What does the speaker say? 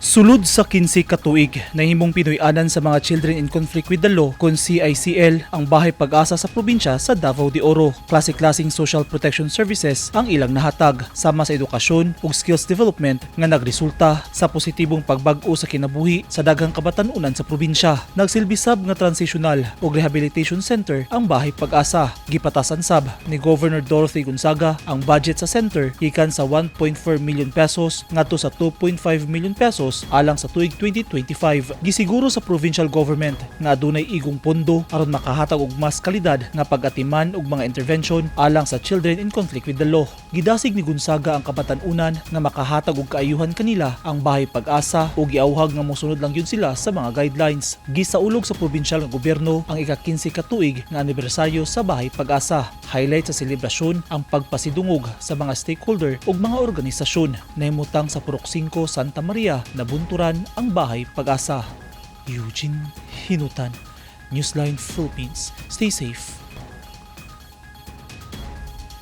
Sulod sa 15 ka tuig, nahimong Pinoy-anan sa mga Children in Conflict with the Law kung CICL ang Bahay Pag-asa sa probinsya sa Davao de Oro. Klase-klaseng social protection services ang ilang nahatag sama sa edukasyon ug skills development nga nagresulta sa positibong pagbag-o sa kinabuhi sa daghang kabatan-unan sa probinsya. Nagsilbi sab nga transitional ug rehabilitation center ang Bahay Pag-asa. Gipatasan sab ni Governor Dorothy Gonzaga ang budget sa center gikan sa 1.4 million pesos ngadto sa 2.5 million pesos alang sa tuig 2025. Gisiguro sa provincial government nga adunay igong pondo aron makahatag og mas kalidad nga pag-atiman og mga intervention alang sa children in conflict with the law. Gidasig ni Gonzaga ang kabatan-unan nga makahatag og kaayuhan kanila ang Bahay Pag-asa ug giauhag nga mosunod lang yun sila sa mga guidelines. Gisaulog sa provincial nga gobyerno ang ika-15 ka tuig nga anibersaryo sa Bahay Pag-asa. Highlight sa selebrasyon ang pagpasidungog sa mga stakeholder ug mga organisasyon. Nahimutang sa Purok 5 Santa Maria nabunturan ang Bahay Pag-asa. Eugene Hinutan, Newsline Philippines. Stay safe.